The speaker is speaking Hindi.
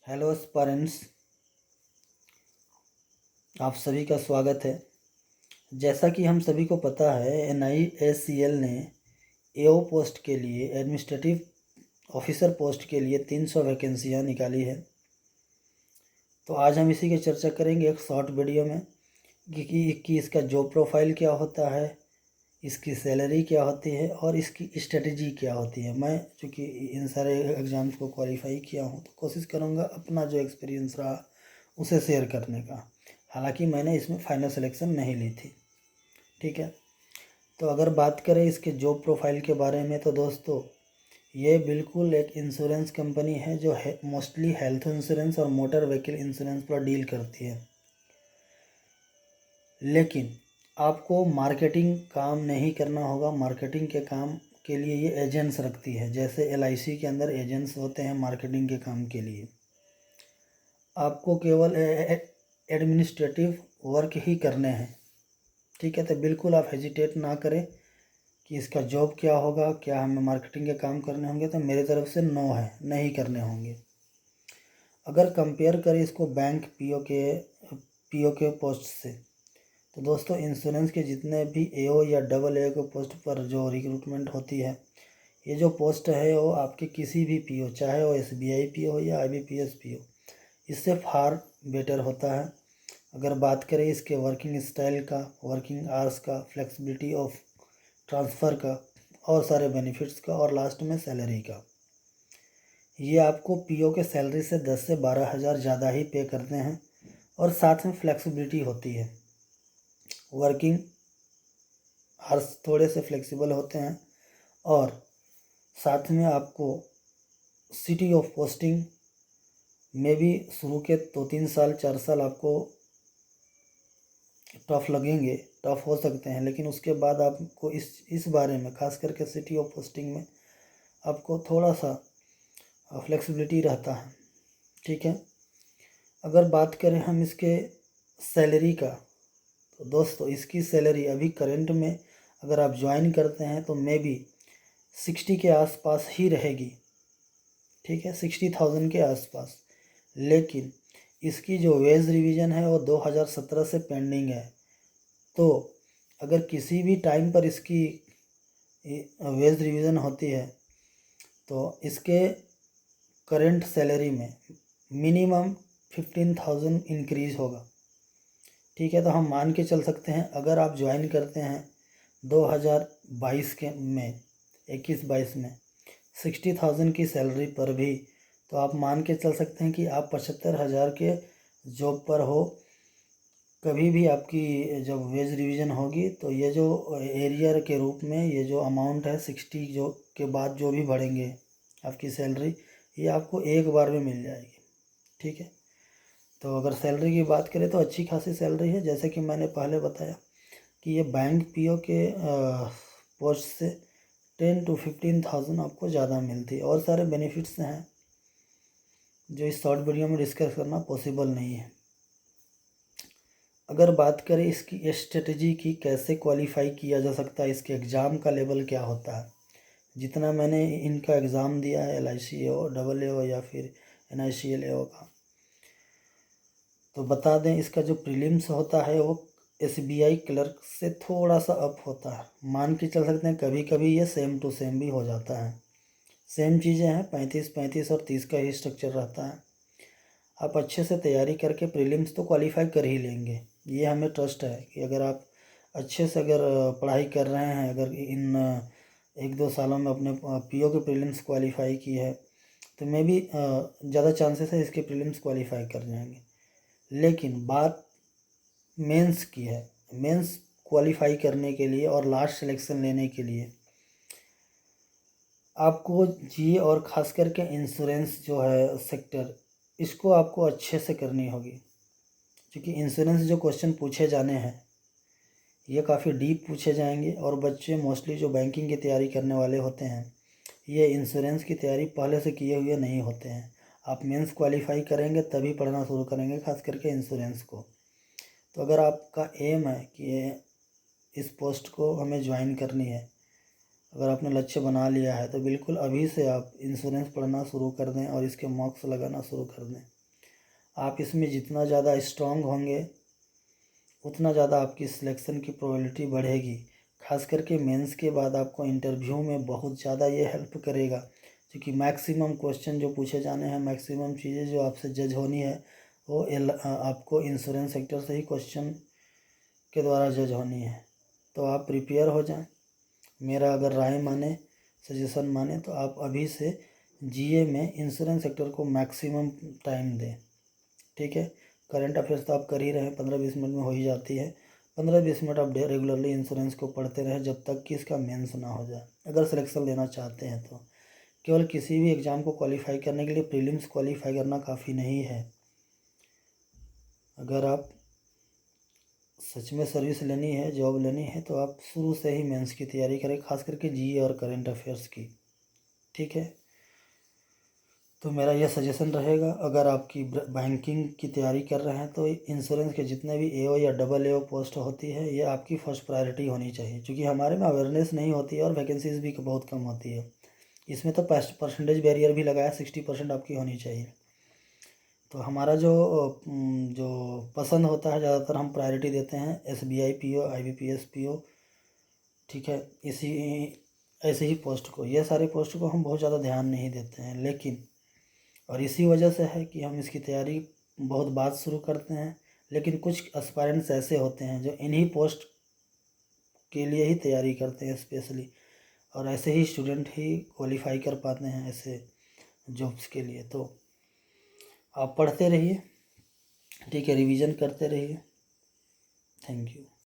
हेलो पेरेंट्स, आप सभी का स्वागत है। जैसा कि हम सभी को पता है, NISCL ने AO पोस्ट के लिए, एडमिनिस्ट्रेटिव ऑफिसर पोस्ट के लिए 300 वैकेंसियाँ निकाली है। तो आज हम इसी की चर्चा करेंगे एक शॉर्ट वीडियो में कि इसका जॉब प्रोफाइल क्या होता है, इसकी सैलरी क्या होती है और इसकी स्ट्रेटजी क्या होती है। मैं चूँकि इन सारे एग्ज़ाम्स को क्वालिफाई किया हूँ तो कोशिश करूँगा अपना जो एक्सपीरियंस रहा उसे शेयर करने का। हालांकि मैंने इसमें फाइनल सिलेक्शन नहीं ली थी। ठीक है, तो अगर बात करें इसके जॉब प्रोफाइल के बारे में तो दोस्तों ये बिल्कुल एक इंश्योरेंस कंपनी है जो मोस्टली हेल्थ इंश्योरेंस और मोटर व्हीकल इंश्योरेंस पर डील करती है। लेकिन आपको मार्केटिंग काम नहीं करना होगा। मार्केटिंग के काम के लिए ये एजेंट्स रखती है, जैसे LIC के अंदर एजेंट्स होते हैं मार्केटिंग के काम के लिए। आपको केवल एडमिनिस्ट्रेटिव वर्क ही करने हैं। ठीक है, तो बिल्कुल आप हेजिटेट ना करें कि इसका जॉब क्या होगा, क्या हमें मार्केटिंग के काम करने होंगे। तो मेरी तरफ से नो है, नहीं करने होंगे। अगर कंपेयर करें इसको बैंक PO के पोस्ट से, तो दोस्तों इंश्योरेंस के जितने भी AO या AA के पोस्ट पर जो रिक्रूटमेंट होती है, ये जो पोस्ट है वो आपके किसी भी PO, चाहे वो SBI PO हो या IBPS PO, इससे फार बेटर होता है। अगर बात करें इसके वर्किंग स्टाइल का, वर्किंग आवर्स का, फ्लेक्सिबिलिटी ऑफ ट्रांसफ़र का और सारे बेनिफिट्स का और लास्ट में सैलरी का, ये आपको PO के सैलरी से 10 से 12 हज़ार ज़्यादा ही पे करते हैं। और साथ में फ्लेक्सिबिलिटी होती है, वर्किंग आवर्स थोड़े से फ्लेक्सिबल होते हैं। और साथ में आपको सिटी ऑफ पोस्टिंग में भी शुरू के 2-3 साल 4 साल आपको टफ़ लगेंगे, टफ़ हो सकते हैं, लेकिन उसके बाद आपको इस बारे में, खास करके सिटी ऑफ पोस्टिंग में आपको थोड़ा सा फ्लेक्सिबिलिटी रहता है। ठीक है, अगर बात करें हम इसके सैलरी का, तो दोस्तों इसकी सैलरी अभी करंट में अगर आप ज्वाइन करते हैं तो मे बी 60 के आसपास ही रहेगी। ठीक है, 60,000 के आसपास। लेकिन इसकी जो वेज रिवीजन है वो 2017 से पेंडिंग है। तो अगर किसी भी टाइम पर इसकी वेज रिवीजन होती है तो इसके करंट सैलरी में मिनिमम 15,000 इंक्रीज़ होगा। ठीक है, तो हम मान के चल सकते हैं अगर आप ज्वाइन करते हैं 2022 के में 21-22 में 60,000 की सैलरी पर भी, तो आप मान के चल सकते हैं कि आप 75,000 के जॉब पर हो। कभी भी आपकी जब वेज रिवीजन होगी तो ये जो एरियर के रूप में ये जो अमाउंट है 60 जो के बाद जो भी बढ़ेंगे आपकी सैलरी, ये आपको एक बार में मिल जाएगी। ठीक है, तो अगर सैलरी की बात करें तो अच्छी खासी सैलरी है। जैसे कि मैंने पहले बताया कि ये बैंक PO के पोस्ट से 10 to 15,000 आपको ज़्यादा मिलती है। और सारे बेनिफिट्स हैं जो इस शॉर्ट वीडियो में डिस्कस करना पॉसिबल नहीं है। अगर बात करें इसकी स्ट्रेटजी की, कैसे क्वालिफाई किया जा सकता है, इसके एग्ज़ाम का लेवल क्या होता है, जितना मैंने इनका एग्ज़ाम दिया है LIC AO, AA या फिर NICL AO का, तो बता दें इसका जो प्रीलिम्स होता है वो SBI क्लर्क से थोड़ा सा अप होता है। मान के चल सकते हैं कभी कभी ये सेम टू सेम भी हो जाता है। सेम चीज़ें हैं, 35 और 30 का ही स्ट्रक्चर रहता है। आप अच्छे से तैयारी करके प्रीलिम्स तो क्वालिफाई कर ही लेंगे, ये हमें ट्रस्ट है कि अगर आप अच्छे से अगर पढ़ाई कर रहे हैं, अगर इन 1-2 सालों में अपने PO के प्रीलिम्स क्वालिफाई की है तो मे भी ज़्यादा चांसेस है इसके प्रीलिम्स क्वालिफाई कर जाएंगे। लेकिन बात मेंस की है। मेंस क्वालिफाई करने के लिए और लास्ट सिलेक्शन लेने के लिए आपको जी और ख़ास करके इंश्योरेंस जो है सेक्टर, इसको आपको अच्छे से करनी होगी। क्योंकि इंश्योरेंस जो क्वेश्चन पूछे जाने हैं ये काफ़ी डीप पूछे जाएंगे और बच्चे मोस्टली जो बैंकिंग की तैयारी करने वाले होते हैं ये इंश्योरेंस की तैयारी पहले से किए हुए नहीं होते हैं। आप मेंस क्वालिफाई करेंगे तभी पढ़ना शुरू करेंगे, खास करके इंश्योरेंस को। तो अगर आपका एम है कि इस पोस्ट को हमें ज्वाइन करनी है, अगर आपने लक्ष्य बना लिया है तो बिल्कुल अभी से आप इंश्योरेंस पढ़ना शुरू कर दें और इसके मॉक्स लगाना शुरू कर दें। आप इसमें जितना ज़्यादा स्ट्रांग होंगे उतना ज़्यादा आपकी सिलेक्शन की प्रोबेबिलिटी बढ़ेगी। खास करके मेंस के बाद आपको इंटरव्यू में बहुत ज़्यादा ये हेल्प करेगा, क्योंकि मैक्सिमम क्वेश्चन जो पूछे जाने हैं, मैक्सिमम चीज़ें जो आपसे जज होनी है वो आपको इंश्योरेंस सेक्टर से ही क्वेश्चन के द्वारा जज होनी है। तो आप प्रिपेयर हो जाएं। मेरा अगर राय माने, सजेशन माने, तो आप अभी से जीए में इंश्योरेंस सेक्टर को मैक्सिमम टाइम दें। ठीक है, करंट अफेयर्स तो आप कर ही रहे हैं, 15-20 मिनट में हो ही जाती है। 15-20 मिनट आप रेगुलरली इंश्योरेंस को पढ़ते रहें जब तक कि इसका मेंस ना हो जाए। अगर सिलेक्शन लेना चाहते हैं तो केवल किसी भी एग्ज़ाम को क्वालिफाई करने के लिए प्रीलिम्स क्वालिफाई करना काफ़ी नहीं है। अगर आप सच में सर्विस लेनी है, जॉब लेनी है, तो आप शुरू से ही मेंस की तैयारी करें, खास करके जीए और करंट अफेयर्स की। ठीक है, तो मेरा यह सजेशन रहेगा, अगर आपकी बैंकिंग की तैयारी कर रहे हैं तो इंश्योरेंस के जितने भी एओ या डबल एओ पोस्ट होती है ये आपकी फर्स्ट प्रायोरिटी होनी चाहिए, क्योंकि हमारे में अवेयरनेस नहीं होती है और वैकेंसीज भी बहुत कम होती है। इसमें तो परसेंटेज बैरियर भी लगाया, 60% आपकी होनी चाहिए। तो हमारा जो पसंद होता है, ज़्यादातर हम प्रायोरिटी देते हैं एसबीआई पीओ, आईबीपीएस पीओ। ठीक है, ऐसे ही पोस्ट को, ये सारे पोस्ट को हम बहुत ज़्यादा ध्यान नहीं देते हैं, लेकिन और इसी वजह से है कि हम इसकी तैयारी बहुत बाद शुरू करते हैं। लेकिन कुछ एस्पायरेंट्स ऐसे होते हैं जो इन्हीं पोस्ट के लिए ही तैयारी करते हैं स्पेशली, और ऐसे ही स्टूडेंट ही क्वालिफाई कर पाते हैं ऐसे जॉब्स के लिए। तो आप पढ़ते रहिए, ठीक है, रिवीजन करते रहिए। Thank you.